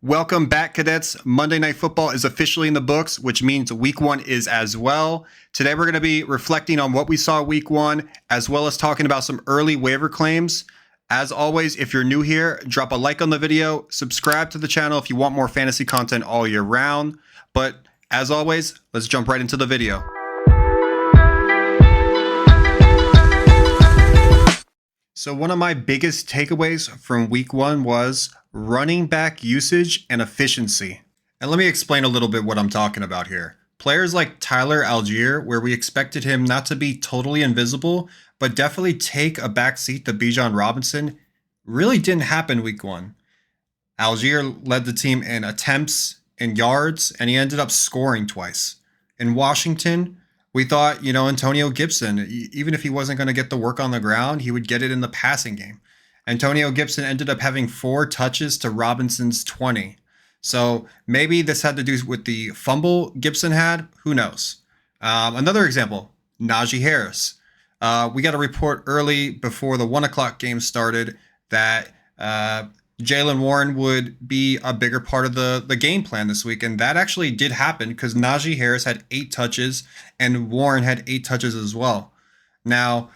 Welcome back, cadets. Monday Night Football is officially in the books, which means week one is as well. Today, we're going to be reflecting on what we saw week one, as well as talking about some early waiver claims. As always, if you're new here, drop a like on the video, subscribe to the channel if you want more fantasy content all year round. But as always, let's jump right into the video. So one of my biggest takeaways from week one was running back usage and efficiency. And let me explain a little bit what I'm talking about here. Players like Tyler Algier, where we expected him not to be totally invisible, but definitely take a backseat to Bijan Robinson, really didn't happen week one. Algier led the team in attempts and yards, and he ended up scoring twice. In Washington, we thought, Antonio Gibson, even if he wasn't going to get the work on the ground, he would get it in the passing game. Antonio Gibson ended up having 4 touches to Robinson's 20. So maybe this had to do with the fumble Gibson had. Who knows? Another example, Najee Harris. We got a report early before the 1 o'clock game started that Jaylen Warren would be a bigger part of the game plan this week. And that actually did happen because Najee Harris had 8 touches and Warren had 8 touches as well. Now,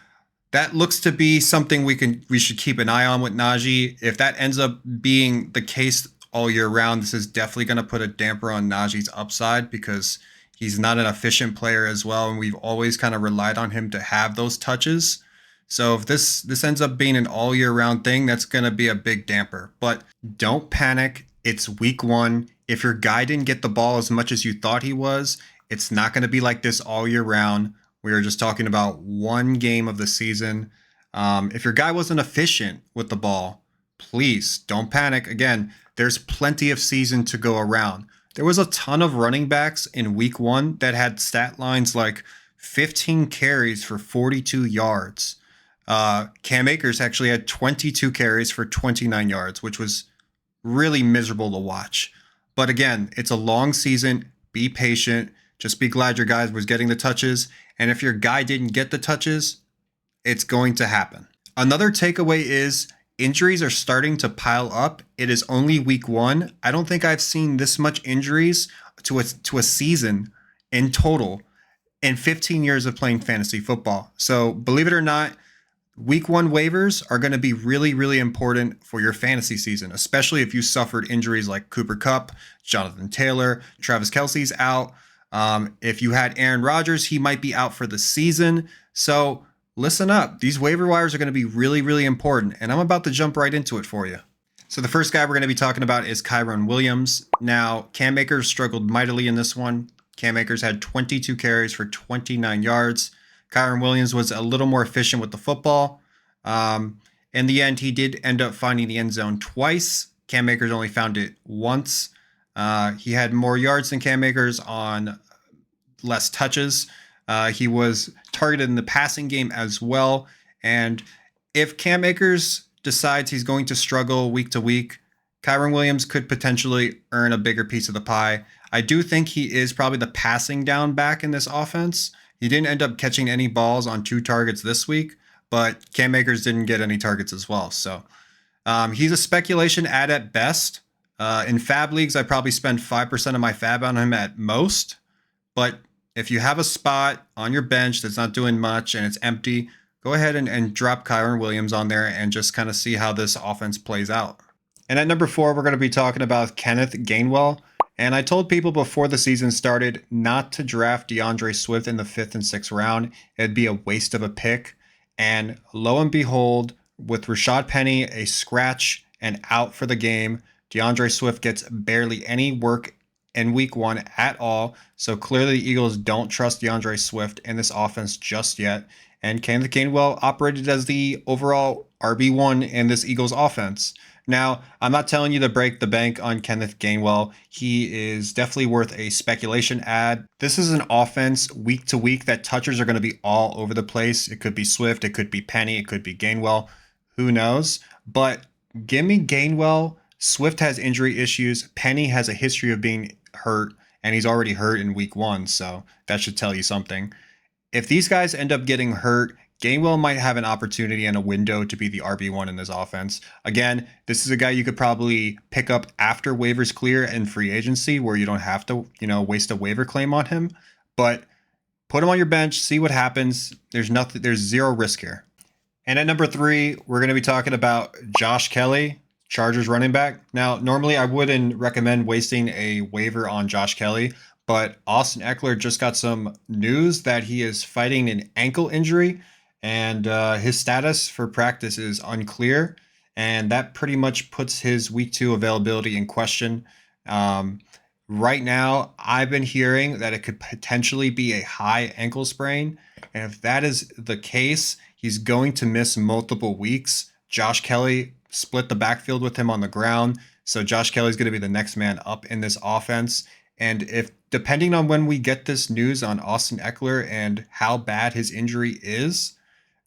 that looks to be something we should keep an eye on with Najee. If that ends up being the case all year round, this is definitely going to put a damper on Najee's upside because he's not an efficient player as well. And we've always kind of relied on him to have those touches. So if this ends up being an all year round thing, that's going to be a big damper. But don't panic. It's week one. If your guy didn't get the ball as much as you thought he was, it's not going to be like this all year round. We were just talking about one game of the season. If your guy wasn't efficient with the ball, please don't panic. Again, there's plenty of season to go around. There was a ton of running backs in week one that had stat lines like 15 carries for 42 yards. Cam Akers actually had 22 carries for 29 yards, which was really miserable to watch. But again, it's a long season. Be patient. Just be glad your guy was getting the touches. And if your guy didn't get the touches, it's going to happen. Another takeaway is injuries are starting to pile up. It is only week one. I don't think I've seen this much injuries to a season in total in 15 years of playing fantasy football. So believe it or not, week one waivers are going to be really, really important for your fantasy season, especially if you suffered injuries like Cooper Kupp, Jonathan Taylor, Travis Kelce's out. If you had Aaron Rodgers, he might be out for the season. So listen up. These waiver wires are going to be really, really important. And I'm about to jump right into it for you. So the first guy we're going to be talking about is Kyren Williams. Now, Cam Akers struggled mightily in this one. Cam Akers had 22 carries for 29 yards. Kyren Williams was a little more efficient with the football. In the end, he did end up finding the end zone twice. Cam Akers only found it once. He had more yards than Cam Akers on less touches. He was targeted in the passing game as well. And if Cam Akers decides he's going to struggle week to week, Kyren Williams could potentially earn a bigger piece of the pie. I do think he is probably the passing down back in this offense. He didn't end up catching any balls on 2 targets this week, but Cam Akers didn't get any targets as well. So he's a speculation ad at best. In fab leagues, I probably spend 5% of my fab on him at most. But if you have a spot on your bench that's not doing much and it's empty, go ahead and drop Kyren Williams on there and just kind of see how this offense plays out. And at number 4, we're going to be talking about Kenneth Gainwell. And I told people before the season started not to draft DeAndre Swift in the 5th and 6th round. It'd be a waste of a pick. And lo and behold, with Rashad Penny a scratch and out for the game, DeAndre Swift gets barely any work in week one at all. So clearly the Eagles don't trust DeAndre Swift in this offense just yet. And Kenneth Gainwell operated as the overall RB1 in this Eagles offense. Now, I'm not telling you to break the bank on Kenneth Gainwell. He is definitely worth a speculation ad. This is an offense week to week that touches are going to be all over the place. It could be Swift, it could be Penny, it could be Gainwell. Who knows? But give me Gainwell. Swift has injury issues. Penny has a history of being hurt, and he's already hurt in week one, so that should tell you something. If these guys end up getting hurt, Gainwell might have an opportunity and a window to be the RB1 in this offense. Again, this is a guy you could probably pick up after waivers clear and free agency where you don't have to, waste a waiver claim on him. But put him on your bench, see what happens. There's zero risk here. And at number 3, we're going to be talking about Josh Kelly, Chargers running back. Now, normally I wouldn't recommend wasting a waiver on Josh Kelly, but Austin Eckler just got some news that he is fighting an ankle injury, and his status for practice is unclear, and that pretty much puts his week 2 availability in question. Right now, I've been hearing that it could potentially be a high ankle sprain, and if that is the case, he's going to miss multiple weeks. Josh Kelly split the backfield with him on the ground, so Josh Kelly is going to be the next man up in this offense. And if, depending on when we get this news on Austin Eckler and how bad his injury is,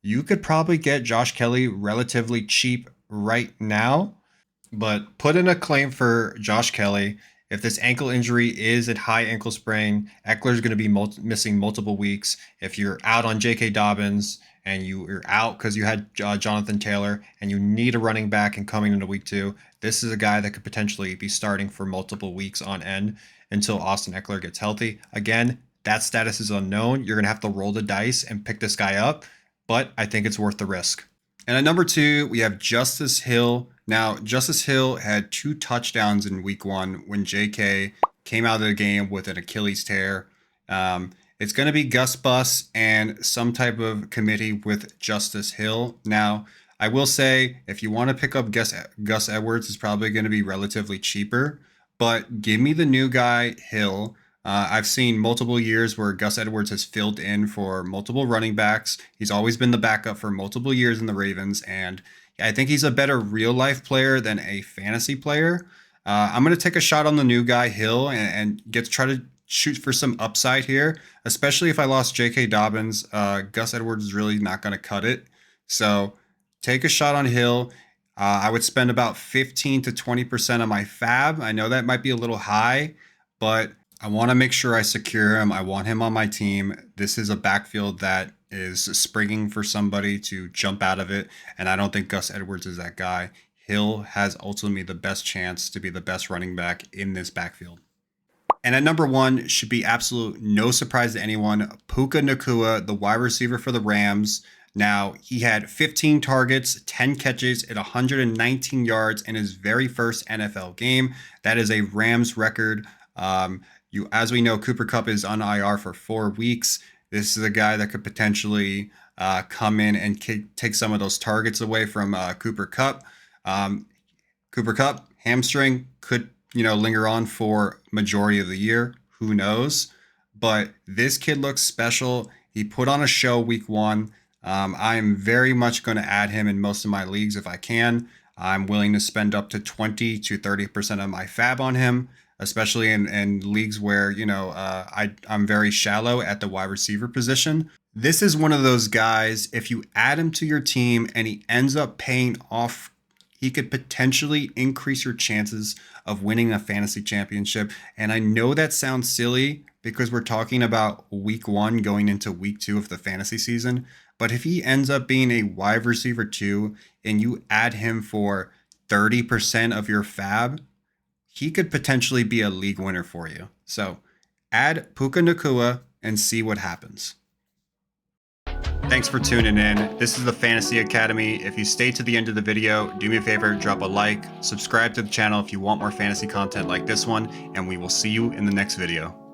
you could probably get Josh Kelly relatively cheap right now. But put in a claim for Josh Kelly. If this ankle injury is a high ankle sprain, Eckler is going to be missing multiple weeks. If you're out on J.K. Dobbins and you're out because you had Jonathan Taylor and you need a running back and coming into week 2, this is a guy that could potentially be starting for multiple weeks on end until Austin Eckler gets healthy. Again, that status is unknown. You're going to have to roll the dice and pick this guy up, but I think it's worth the risk. And at number 2, we have Justice Hill. Now, Justice Hill had 2 touchdowns in week 1 when JK came out of the game with an Achilles tear. It's going to be Gus Bus and some type of committee with Justice Hill. Now, I will say, if you want to pick up Gus Edwards, it's probably going to be relatively cheaper. But give me the new guy, Hill. I've seen multiple years where Gus Edwards has filled in for multiple running backs. He's always been the backup for multiple years in the Ravens, and I think he's a better real-life player than a fantasy player. I'm going to take a shot on the new guy, Hill, and try to shoot for some upside here, especially if I lost J.K. Dobbins. Gus Edwards is really not going to cut it. So take a shot on Hill. I would spend about 15 to 20% of my fab. I know that might be a little high, but I want to make sure I secure him. I want him on my team. This is a backfield that is springing for somebody to jump out of it, and I don't think Gus Edwards is that guy. Hill has ultimately the best chance to be the best running back in this backfield. And at number 1 should be absolute no surprise to anyone, Puka Nacua, the wide receiver for the Rams. Now, he had 15 targets, 10 catches at 119 yards in his very first NFL game. That is a Rams record. As we know, Cooper Kupp is on IR for 4 weeks. This is a guy that could potentially come in and take some of those targets away from Cooper Kupp. Cooper Kupp, hamstring, could linger on for majority of the year. Who knows? But this kid looks special. He put on a show week 1. I am very much going to add him in most of my leagues if I can. I'm willing to spend up to 20 to 30% of my fab on him, especially in leagues where, I'm very shallow at the wide receiver position. This is one of those guys, if you add him to your team and he ends up paying off, he could potentially increase your chances of winning a fantasy championship. And I know that sounds silly because we're talking about week 1 going into week 2 of the fantasy season. But if he ends up being a wide receiver 2 and you add him for 30% of your fab, he could potentially be a league winner for you. So add Puka Nacua and see what happens. Thanks for tuning in. This is the Fantasy Academy. If you stay to the end of the video, do me a favor, drop a like, subscribe to the channel if you want more fantasy content like this one, and we will see you in the next video.